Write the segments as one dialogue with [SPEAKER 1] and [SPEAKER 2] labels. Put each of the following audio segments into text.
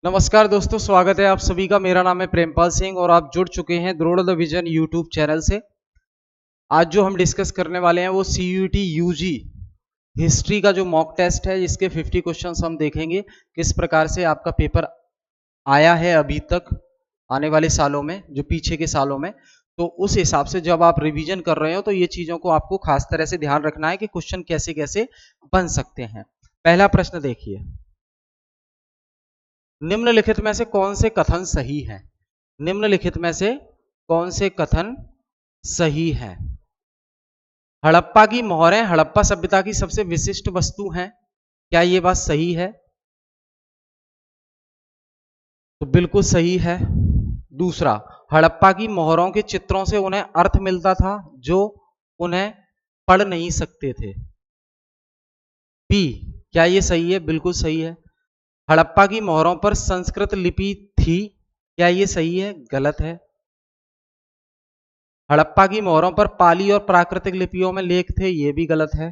[SPEAKER 1] नमस्कार दोस्तों, स्वागत है आप सभी का। मेरा नाम है प्रेमपाल सिंह और आप जुड़ चुके हैं द्रोड़ द विजन यूट्यूब चैनल से। आज जो हम डिस्कस करने वाले हैं वो CUET UG हिस्ट्री का जो मॉक टेस्ट है, इसके 50 क्वेश्चंस हम देखेंगे किस प्रकार से आपका पेपर आया है अभी तक, आने वाले सालों में, जो पीछे के सालों में। तो उस हिसाब से जब आप रिवीजन कर रहे हो तो ये चीजों को आपको खास तरह से ध्यान रखना है कि क्वेश्चन कैसे कैसे बन सकते हैं। पहला प्रश्न देखिए, निम्नलिखित में से कौन से कथन सही है? निम्नलिखित में से कौन से कथन सही है? हड़प्पा की मोहरें हड़प्पा सभ्यता की सबसे विशिष्ट वस्तु हैं। क्या यह बात सही है? तो बिल्कुल सही है। दूसरा, हड़प्पा की मोहरों के चित्रों से उन्हें अर्थ मिलता था जो उन्हें पढ़ नहीं सकते थे। बी, क्या यह सही है? बिल्कुल सही है। हड़प्पा की मोहरों पर संस्कृत लिपि थी। क्या यह सही है? गलत है। हड़प्पा की मोहरों पर पाली और प्राकृतिक लिपियों में लेख थे। यह भी गलत है।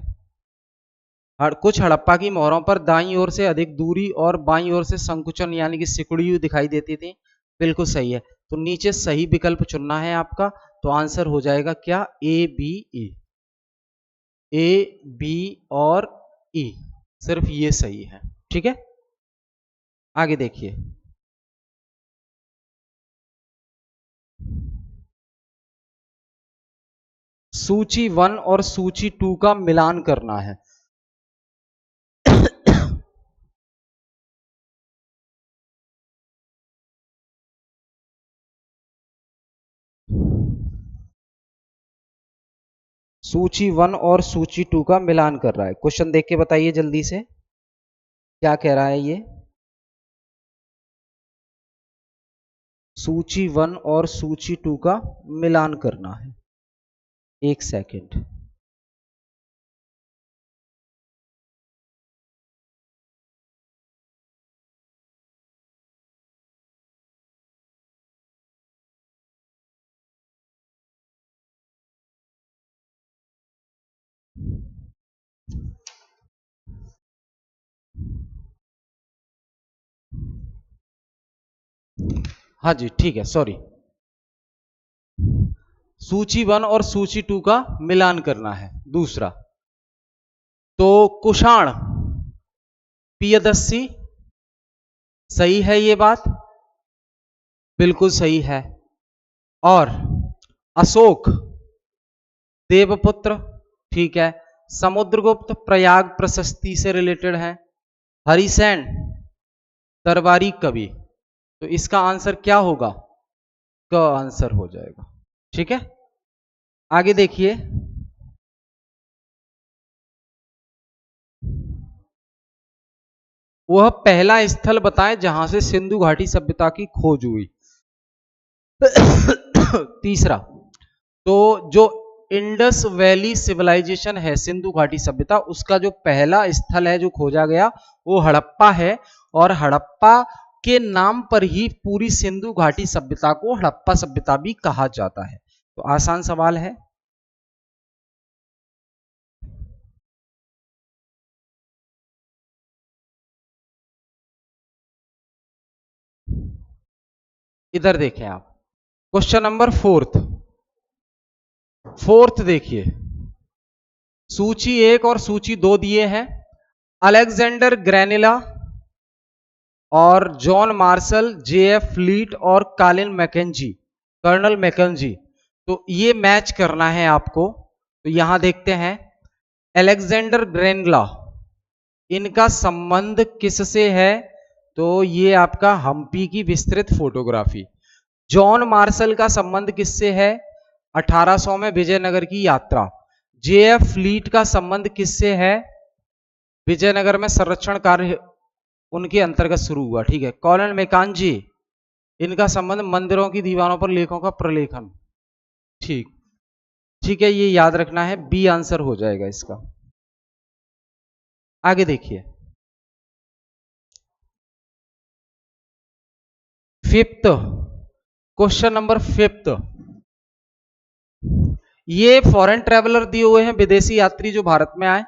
[SPEAKER 1] कुछ हड़प्पा की मोहरों पर दाईं ओर से अधिक दूरी और बाईं ओर से संकुचन यानी कि सिकुड़ी हुई दिखाई देती थी। बिल्कुल सही है। तो नीचे सही विकल्प चुनना है आपका। तो आंसर हो जाएगा क्या? A B E. A B और ई, सिर्फ ये सही है। ठीक है, आगे देखिए। सूची 1 और सूची 2 का मिलान करना है। सूची 1 और सूची 2 का मिलान कर रहा है। क्वेश्चन देख के बताइए जल्दी से, क्या कह रहा है ये। सूची 1 और सूची 2 का मिलान करना है। एक सेकंड। हाँ जी, ठीक है, सॉरी। सूची 1 और सूची 2 का मिलान करना है। दूसरा, तो कुषाण पियदस्सी, सही है ये बात? बिल्कुल सही है। और अशोक देवपुत्र, ठीक है। समुद्रगुप्त प्रयाग प्रशस्ति से रिलेटेड है। हरिसेन दरबारी कवि। तो इसका आंसर क्या होगा? क आंसर हो जाएगा। ठीक है, आगे देखिए। वह पहला स्थल बताएं जहां से सिंधु घाटी सभ्यता की खोज हुई। तीसरा, तो जो इंडस वैली सिविलाइजेशन है, सिंधु घाटी सभ्यता, उसका जो पहला स्थल है जो खोजा गया वो हड़प्पा है। और हड़प्पा के नाम पर ही पूरी सिंधु घाटी सभ्यता को हड़प्पा सभ्यता भी कहा जाता है। तो आसान सवाल है। इधर देखें आप, क्वेश्चन नंबर फोर्थ देखिए। सूची 1 और सूची 2 दिए हैं। अलेक्जेंडर ग्रेनिला और जॉन मार्शल, JF फ्लीट और कर्नल मैकेंजी। तो ये मैच करना है आपको। तो यहां देखते हैं, अलेक्जेंडर ग्रेनिला, इनका संबंध किससे है? तो ये आपका हम्पी की विस्तृत फोटोग्राफी। जॉन मार्शल का संबंध किससे है? 1800 में विजयनगर की यात्रा। JF फ्लीट का संबंध किससे है? विजयनगर में संरक्षण कार्य उनके अंतर्गत शुरू हुआ। ठीक है। कर्नल मैकेंजी, इनका संबंध मंदिरों की दीवारों पर लेखों का प्रलेखन। ठीक, ठीक है, ये याद रखना है। बी आंसर हो जाएगा इसका। आगे देखिए, फिफ्थ क्वेश्चन नंबर फिफ्थ। ये फॉरेन ट्रेवलर दिए हुए हैं, विदेशी यात्री जो भारत में आए।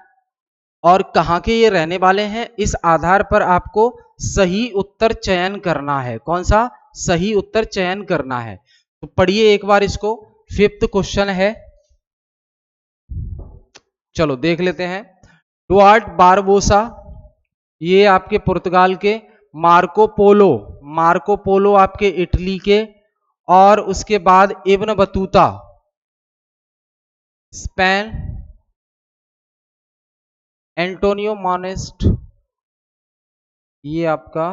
[SPEAKER 1] और कहाँ के ये रहने वाले हैं, इस आधार पर आपको सही उत्तर चयन करना है। कौन सा सही उत्तर चयन करना है, तो पढ़िए एक बार इसको। 5th क्वेश्चन है, चलो देख लेते हैं। डुआर्ट बारबोसा, ये आपके पुर्तगाल के। मार्को पोलो आपके इटली के। और उसके बाद इब्न बतूता स्पेन। एंटोनियो मोनेस्ट ये आपका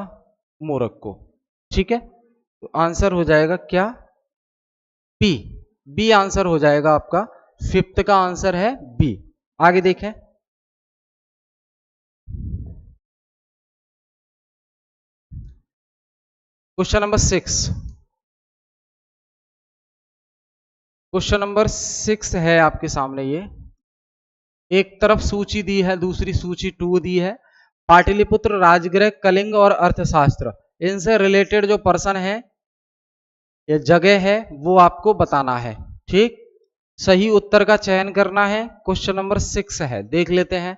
[SPEAKER 1] मोरक्को। ठीक है, तो आंसर हो जाएगा क्या, बी। बी आंसर हो जाएगा आपका। 5th का आंसर है बी। आगे देखें। Question number 6। क्वेश्चन नंबर 6 है आपके सामने। ये एक तरफ सूची दी है, दूसरी सूची 2 दी है। पाटलिपुत्र, राजगृह, कलिंग और अर्थशास्त्र, इनसे रिलेटेड जो पर्सन है या जगह है वो आपको बताना है। ठीक, सही उत्तर का चयन करना है। क्वेश्चन नंबर 6 है, देख लेते हैं।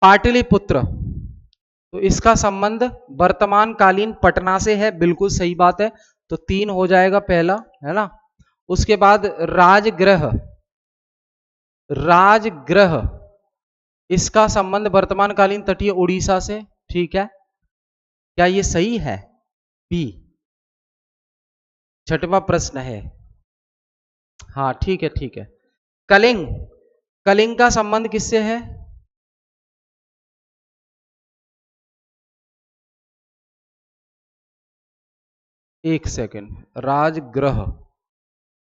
[SPEAKER 1] पाटलिपुत्र, तो इसका संबंध वर्तमान कालीन पटना से है, बिल्कुल सही बात है। तो 3 हो जाएगा पहला, है ना। उसके बाद राजगृह, राजगृह इसका संबंध वर्तमान कालीन तटीय उड़ीसा से। ठीक है, क्या ये सही है, बी। 6वां प्रश्न है, हाँ ठीक है ठीक है। कलिंग, कलिंग का संबंध किससे है, एक सेकंड। राजगृह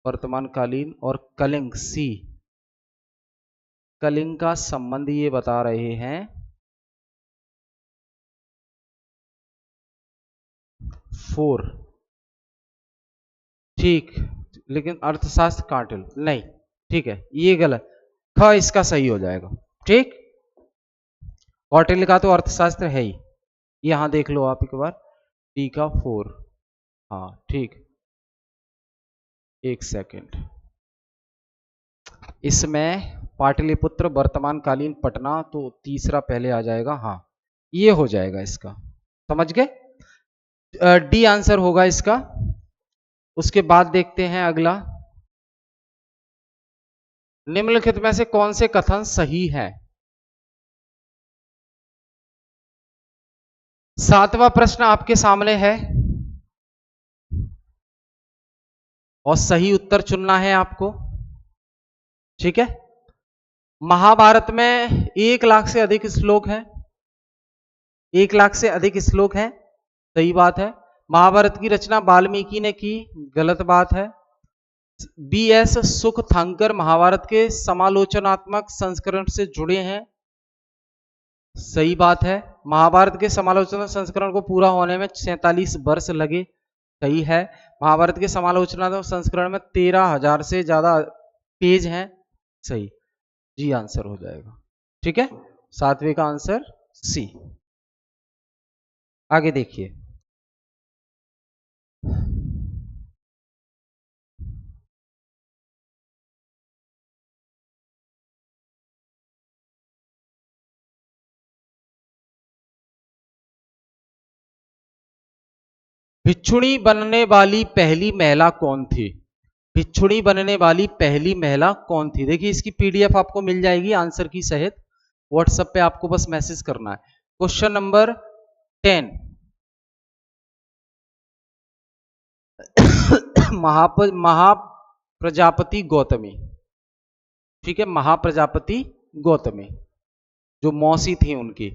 [SPEAKER 1] वर्तमान कालीन और कलिंग सी, कलिंग का संबंध ये बता रहे हैं 4। ठीक, लेकिन अर्थशास्त्र काटिल नहीं। ठीक है, ये गलत। ख इसका सही हो जाएगा। ठीक, कौटिल्य का तो अर्थशास्त्र है ही। यहां देख लो आप एक बार, डी का 4। हाँ ठीक, एक सेकंड। इसमें पाटलिपुत्र वर्तमान कालीन पटना, तो तीसरा पहले आ जाएगा। हाँ ये हो जाएगा इसका, समझ गए। डी आंसर होगा इसका। उसके बाद देखते हैं अगला। निम्नलिखित में से कौन से कथन सही है। 7वां प्रश्न आपके सामने है और सही उत्तर चुनना है आपको। ठीक है, महाभारत में 1 लाख से अधिक श्लोक है, 1 लाख से अधिक श्लोक है, सही बात है। महाभारत की रचना वाल्मीकि ने की, गलत बात है। बी.एस. सुखथंकर महाभारत के समालोचनात्मक संस्करण से जुड़े हैं, सही बात है। महाभारत के समालोचना संस्करण को पूरा होने में 47 वर्ष लगे, सही है। महाभारत के समालोचनात्मक संस्करण में 13,000 से ज्यादा पेज हैं, सही। जी आंसर हो जाएगा। ठीक है, 7वें का आंसर सी। आगे देखिए। भिक्षुणी बनने वाली पहली महिला कौन थी, भिक्षुणी बनने वाली पहली महिला कौन थी। देखिए इसकी पीडीएफ आपको मिल जाएगी आंसर की सहित, व्हाट्सएप पे आपको बस मैसेज करना है। Question number 10। महाप्रजापति गौतमी, ठीक है, महाप्रजापति गौतमी जो मौसी थी उनकी,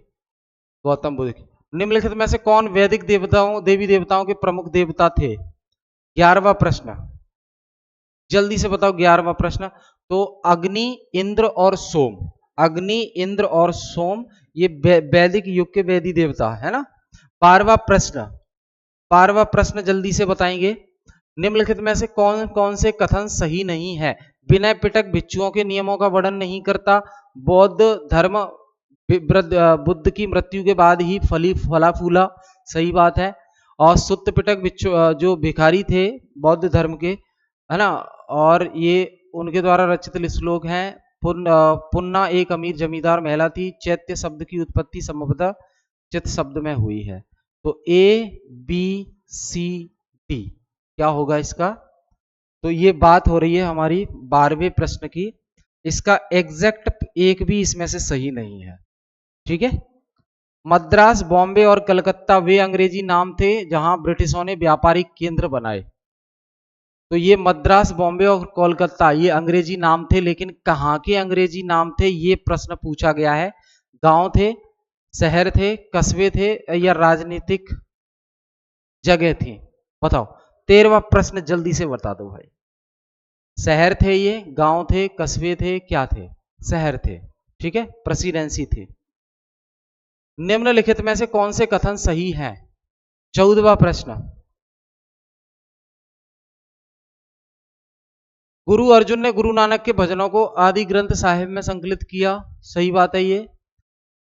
[SPEAKER 1] गौतम बुद्ध की। निम्नलिखित में से कौन वैदिक देवी देवताओं के प्रमुख देवता थे। 11वां प्रश्न, जल्दी से बताओ 11वां प्रश्न। तो अग्नि, इंद्र और सोम, अग्नि, इंद्र और सोम ये वैदिक युग के वैदिक देवता है ना। 12वां प्रश्न, 12वां प्रश्न जल्दी से बताएंगे। निम्नलिखित में से कौन कौन से कथन सही नहीं है। विनय पिटक भिक्षुओं के नियमों का वर्णन नहीं करता। बौद्ध धर्म बुद्ध की मृत्यु के बाद ही फला फूला, सही बात है। और सुत्त पिटक जो भिखारी थे बौद्ध धर्म के, है ना, और ये उनके द्वारा रचित श्लोक हैं, पुन्ना एक अमीर जमींदार महिला थी। चैत्य शब्द की उत्पत्ति संभवतः चित शब्द में हुई है। तो ए बी सी डी क्या होगा इसका? तो ये बात हो रही है हमारी 12वें प्रश्न की। इसका एग्जैक्ट एक भी इसमें से सही नहीं है। ठीक है। मद्रास, बॉम्बे और कलकत्ता वे अंग्रेजी नाम थे जहां ब्रिटिशों ने व्यापारिक केंद्र बनाए। तो ये मद्रास, बॉम्बे और कोलकाता ये अंग्रेजी नाम थे, लेकिन कहाँ के अंग्रेजी नाम थे ये प्रश्न पूछा गया है। गांव थे, शहर थे, कस्बे थे या राजनीतिक जगह थी? बताओ। 13वां प्रश्न जल्दी से बता दो भाई। शहर थे, ये गांव थे, कस्बे थे, क्या थे? शहर थे। ठीक है, प्रेसिडेंसी थी। निम्नलिखित में से कौन से कथन सही हैं? 14वां प्रश्न। गुरु अर्जुन ने गुरु नानक के भजनों को आदि ग्रंथ साहिब में संकलित किया। सही बात है ये।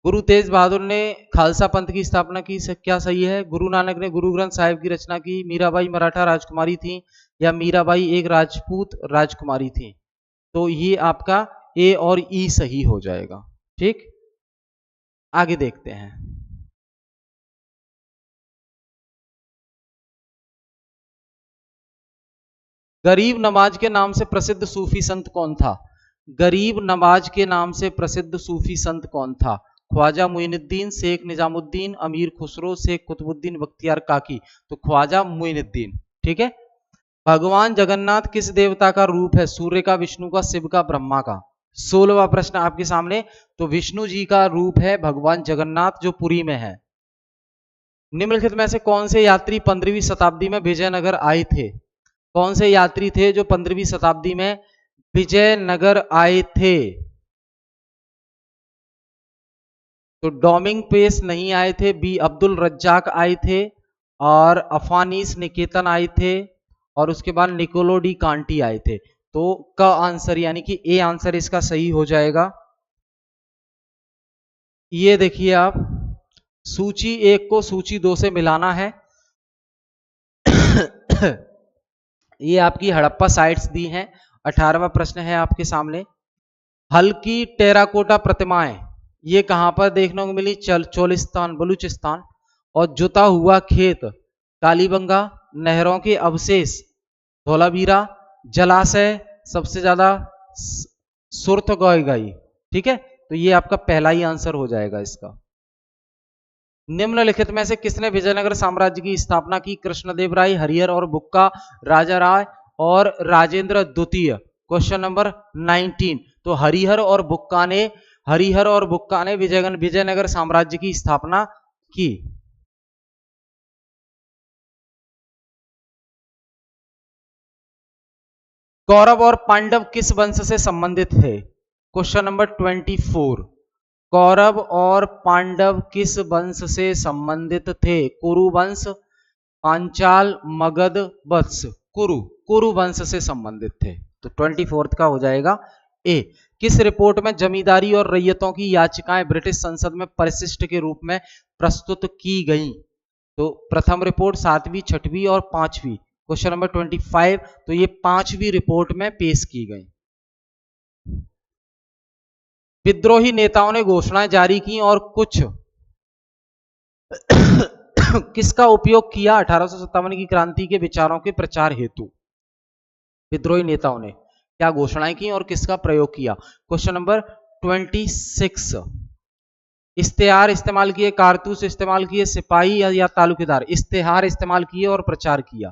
[SPEAKER 1] गुरु तेज बहादुर ने खालसा पंथ की स्थापना की। क्या सही है? गुरु नानक ने गुरु ग्रंथ साहिब की रचना की। मीराबाई मराठा राजकुमारी थी या मीराबाई एक राजपूत राजकुमारी थी? तो ये आपका ए और ई सही हो जाएगा। ठीक, आगे देखते हैं। गरीब नवाज के नाम से प्रसिद्ध सूफी संत कौन था? गरीब नवाज के नाम से प्रसिद्ध सूफी संत कौन था? ख्वाजा मुइनुद्दीन, शेख निजामुद्दीन, अमीर खुसरो, शेख कुतुबुद्दीन बख्तियार काकी? तो ख्वाजा मुइनुद्दीन। ठीक है। भगवान जगन्नाथ किस देवता का रूप है? सूर्य का, विष्णु का, शिव का, ब्रह्मा का? 16वां प्रश्न आपके सामने। तो विष्णु जी का रूप है भगवान जगन्नाथ जो पुरी में है। निम्नलिखित में से कौन से यात्री 15वीं शताब्दी में विजयनगर आए थे? कौन से यात्री थे जो 15वीं शताब्दी में विजयनगर आए थे? तो डोमिंग पेस नहीं आए थे, बी अब्दुल रज्जाक आए थे, और अफानीस निकेतन आए थे, और उसके बाद निकोलो डी कांटी आए थे। तो का आंसर यानी कि ए आंसर इसका सही हो जाएगा। ये देखिए आप, सूची 1 को सूची 2 से मिलाना है। ये आपकी हड़प्पा साइट्स दी हैं। 18वां प्रश्न है आपके सामने। हल्की टेराकोटा प्रतिमाएं ये कहां पर देखने को मिली? चोलिस्तान, बलूचिस्तान। और जुता हुआ खेत, कालीबंगा, नहरों के अवशेष, धोलावीरा, जलाशय, सबसे ज्यादा सुरथगोइगाई। ठीक है, तो ये आपका पहला ही आंसर हो जाएगा इसका। निम्नलिखित में से किसने विजयनगर साम्राज्य की स्थापना की? कृष्णदेव राय, हरिहर और बुक्का, राजा राय और राजेंद्र द्वितीय। Question number 19। तो हरिहर और बुक्का ने विजयनगर साम्राज्य की स्थापना की। कौरव और पांडव किस वंश से संबंधित थे? Question number 24। कौरव और पांडव किस वंश से संबंधित थे? कुरु वंश, पांचाल, मगध वंश? कुरु वंश से संबंधित थे। तो 24 का हो जाएगा ए। किस रिपोर्ट में जमींदारी और रैयतों की याचिकाएं ब्रिटिश संसद में परिशिष्ट के रूप में प्रस्तुत की गईं? तो प्रथम रिपोर्ट, 7वीं, 6वीं और 5वीं। Question number 25। तो ये 5वीं रिपोर्ट में पेश की गई। विद्रोही नेताओं ने घोषणाएं जारी की और कुछ किसका उपयोग किया 1857 की क्रांति के विचारों के प्रचार हेतु? विद्रोही नेताओं ने क्या घोषणाएं की और किसका प्रयोग किया? Question number 26। इश्तेहार इस्तेमाल किए, कारतूस इस्तेमाल किए, सिपाही या तालुकेदार? इश्तेहार इस्तेमाल किए और प्रचार किया।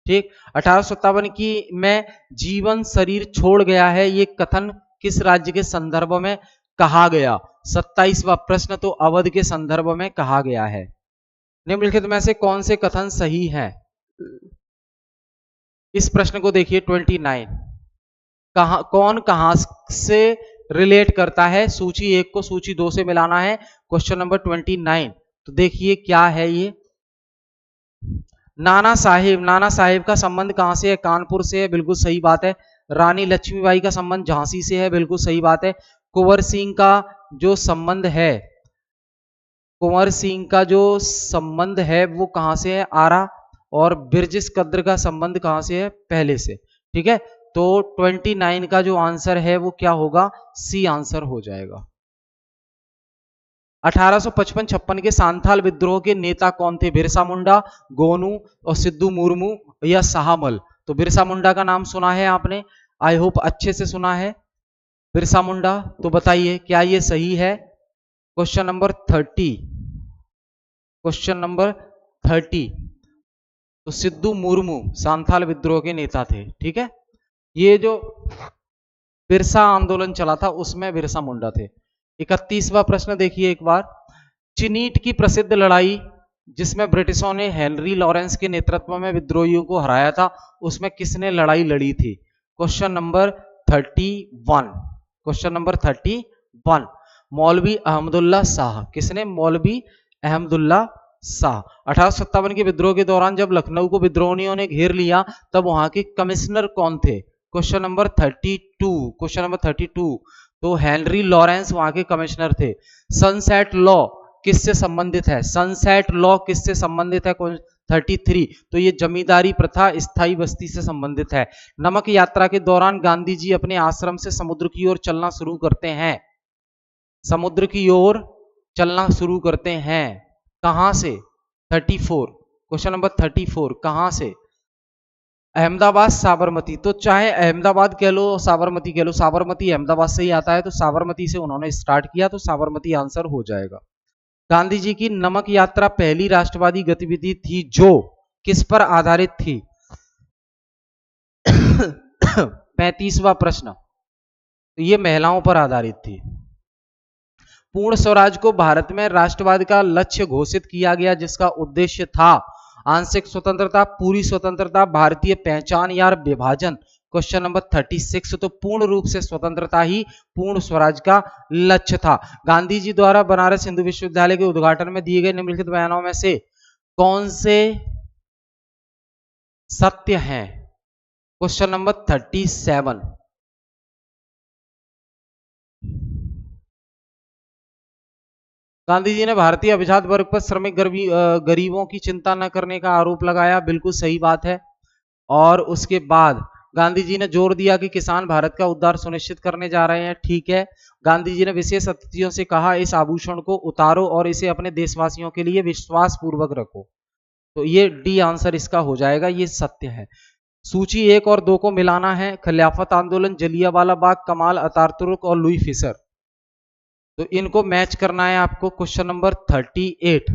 [SPEAKER 1] ठीक। 1857 की में जीवन शरीर छोड़ गया है ये कथन किस राज्य के संदर्भ में कहा गया? 27वां प्रश्न। तो अवध के संदर्भ में कहा गया है। निम्नलिखित में से कौन से कथन सही हैं? इस प्रश्न को देखिए 29। कौन कहां से रिलेट करता है? सूची 1 को सूची 2 से मिलाना है। Question number 29। तो देखिए क्या है ये। नाना साहिब का संबंध कहां से है? कानपुर से है, बिल्कुल सही बात है। रानी लक्ष्मीबाई का संबंध झांसी से है, बिल्कुल सही बात है। कुंवर सिंह का जो संबंध है वो कहां से है? आरा। और बिरजिस कद्र का संबंध कहां से है? पहले से। ठीक है, तो 29 का जो आंसर है वो क्या होगा, सी आंसर हो जाएगा। 1855-56 के सांथाल विद्रोह के नेता कौन थे? बिरसा मुंडा, गोनू और सिद्धू मुर्मू या शाहमल? तो बिरसा मुंडा का नाम सुना है आपने, आई होप अच्छे से सुना है बिरसा मुंडा। तो बताइए क्या ये सही है? Question number 30, question number 30। तो सिद्धू मुर्मू सांथाल विद्रोह के नेता थे, ठीक है। ये जो बिरसा आंदोलन चला था उसमें बिरसा मुंडा थे। 31वां प्रश्न देखिए एक बार, चिनीट की प्रसिद्ध लड़ाई जिसमें ब्रिटिशों ने हेनरी लॉरेंस के नेतृत्व में विद्रोहियों को हराया था, उसमें किसने लड़ाई लड़ी थी? क्वेश्चन नंबर 31, क्वेश्चन नंबर 31, मौलवी अहमदुल्ला शाह। किसने? मौलवी अहमदुल्ला शाह। 1857 के विद्रोह के दौरान जब लखनऊ को विद्रोहियों ने घेर लिया तब वहां के कमिश्नर कौन थे? Question number 32, question number 32। तो हेनरी लॉरेंस वहां के कमिश्नर थे। सनसेट लॉ किससे संबंधित है? सनसेट लॉ किससे संबंधित है? 33। तो ये जमींदारी प्रथा स्थायी बस्ती से संबंधित है। नमक यात्रा के दौरान गांधी जी अपने आश्रम से समुद्र की ओर चलना शुरू करते हैं, समुद्र की ओर चलना शुरू करते हैं, कहां से? 34, क्वेश्चन नंबर 34, कहां से? अहमदाबाद, साबरमती। तो चाहे अहमदाबाद कह लो साबरमती कह लो, साबरमती अहमदाबाद से ही आता है, तो साबरमती से उन्होंने स्टार्ट किया, तो साबरमती आंसर हो जाएगा। गांधी जी की नमक यात्रा पहली राष्ट्रवादी गतिविधि थी जो किस पर आधारित थी? 35वां प्रश्न, तो ये महिलाओं पर आधारित थी। पूर्ण स्वराज को भारत में राष्ट्रवाद का लक्ष्य घोषित किया गया जिसका उद्देश्य था आंशिक स्वतंत्रता, पूरी स्वतंत्रता, भारतीय पहचान या विभाजन। Question number 36। तो पूर्ण रूप से स्वतंत्रता ही पूर्ण स्वराज का लक्ष्य था। गांधी जी द्वारा बनारस हिंदू विश्वविद्यालय के उद्घाटन में दिए गए निम्नलिखित बयानों में से कौन से सत्य हैं? Question number 37। गांधी जी ने भारतीय अभिजात वर्ग पर श्रमिक गरीबों की चिंता न करने का आरोप लगाया, बिल्कुल सही बात है। और उसके बाद गांधी जी ने जोर दिया कि किसान भारत का उद्धार सुनिश्चित करने जा रहे हैं, ठीक है। गांधी जी ने विशेष अतिथियों से कहा इस आभूषण को उतारो और इसे अपने देशवासियों के लिए विश्वास पूर्वक रखो। तो ये डी आंसर इसका हो जाएगा, ये सत्य है। सूची 1 और 2 को मिलाना है। खिलाफत आंदोलन, जलियांवाला बाग, कमाल अतातुर्क और लुई फिशर। तो इनको मैच करना है आपको। क्वेश्चन नंबर 38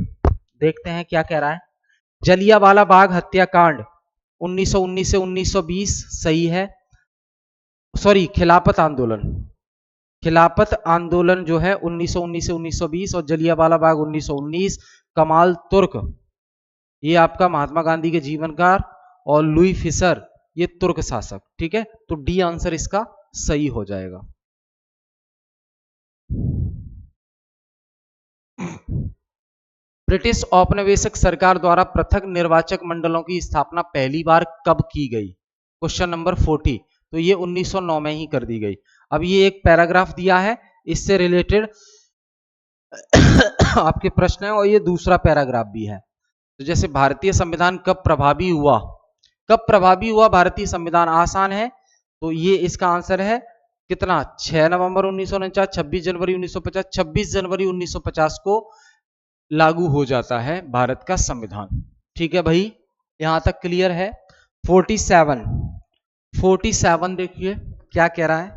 [SPEAKER 1] देखते हैं क्या कह रहा है। जलियांवाला बाग हत्याकांड 1919 से 1920 सही है। सॉरी, खिलाफत आंदोलन, खिलाफत आंदोलन जो है 1919 से 1920 और जलियांवाला बाग 1919। कमाल तुर्क ये आपका महात्मा गांधी के जीवनकार और लुई फिशर ये तुर्क शासक, ठीक है। तो डी आंसर इसका सही हो जाएगा। ब्रिटिश औपनिवेशिक सरकार द्वारा पृथक निर्वाचक मंडलों की स्थापना पहली बार कब की गई? Question number 40। तो ये 1909 में ही कर दी गई। अब ये एक पैराग्राफ दिया है, इससे रिलेटेड आपके प्रश्न है और ये दूसरा पैराग्राफ भी है। तो जैसे भारतीय संविधान कब प्रभावी हुआ, कब प्रभावी हुआ भारतीय संविधान? आसान है, तो ये इसका आंसर है कितना? 6 नवंबर 1949, 26 जनवरी 1950, 26 जनवरी 1950 को लागू हो जाता है भारत का संविधान, ठीक है भाई, यहां तक क्लियर है। 47 देखिए क्या कह रहा है।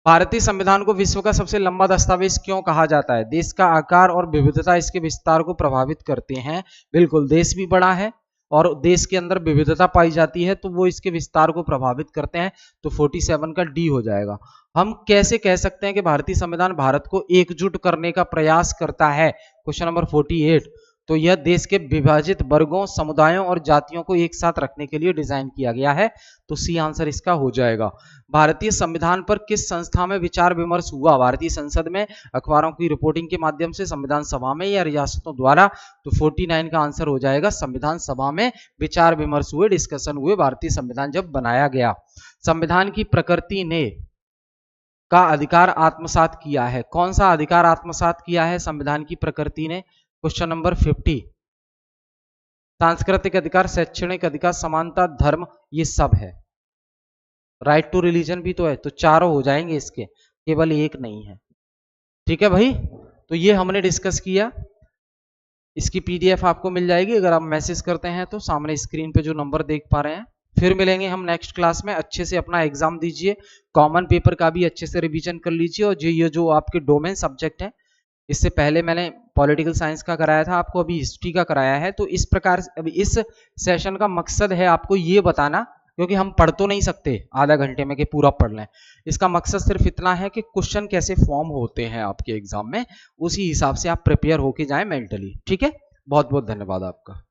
[SPEAKER 1] भारतीय संविधान को विश्व का सबसे लंबा दस्तावेज क्यों कहा जाता है? देश का आकार और विविधता इसके विस्तार को प्रभावित करते हैं। बिल्कुल, देश भी बड़ा है और देश के अंदर विविधता पाई जाती है तो वो इसके विस्तार को प्रभावित करते हैं। तो 47 का डी हो जाएगा। हम कैसे कह सकते हैं कि भारतीय संविधान भारत को एकजुट करने का प्रयास करता है? Question number 48। तो यह देश के विभाजित वर्गों, समुदायों और जातियों को एक साथ रखने के लिए डिजाइन किया गया है। तो सी आंसर इसका हो जाएगा। भारतीय संविधान पर किस संस्था में विचार विमर्श हुआ? भारतीय संसद में, अखबारों की रिपोर्टिंग के माध्यम से, संविधान सभा में या रियासतों द्वारा? तो 49 का आंसर हो जाएगा संविधान सभा में विचार विमर्श हुए, डिस्कशन हुए भारतीय संविधान जब बनाया गया। संविधान की प्रकृति ने का अधिकार आत्मसात किया है। कौन सा अधिकार आत्मसात किया है संविधान की प्रकृति ने? Question number 50। सांस्कृतिक अधिकार, शैक्षणिक अधिकार, समानता, धर्म, ये सब है। राइट टू रिलीजन भी तो है, तो चारों हो जाएंगे इसके, केवल एक नहीं है। ठीक है भाई, तो ये हमने डिस्कस किया। इसकी पीडीएफ आपको मिल जाएगी अगर आप मैसेज करते हैं तो, सामने स्क्रीन पे जो नंबर देख पा रहे हैं। फिर मिलेंगे हम नेक्स्ट क्लास में। अच्छे से अपना एग्जाम दीजिए, कॉमन पेपर का भी अच्छे से रिवीजन कर लीजिए, और ये जो आपके डोमेन सब्जेक्ट है, इससे पहले मैंने पॉलिटिकल साइंस का कराया था आपको, अभी हिस्ट्री का कराया है। तो इस प्रकार अभी इस सेशन का मकसद है आपको ये बताना, क्योंकि हम पढ़ तो नहीं सकते आधा घंटे में कि पूरा पढ़ लें। इसका मकसद सिर्फ इतना है कि क्वेश्चन कैसे फॉर्म होते हैं आपके एग्जाम में, उसी हिसाब से आप प्रिपेयर होके जाएं मेंटली। ठीक है, बहुत बहुत धन्यवाद आपका।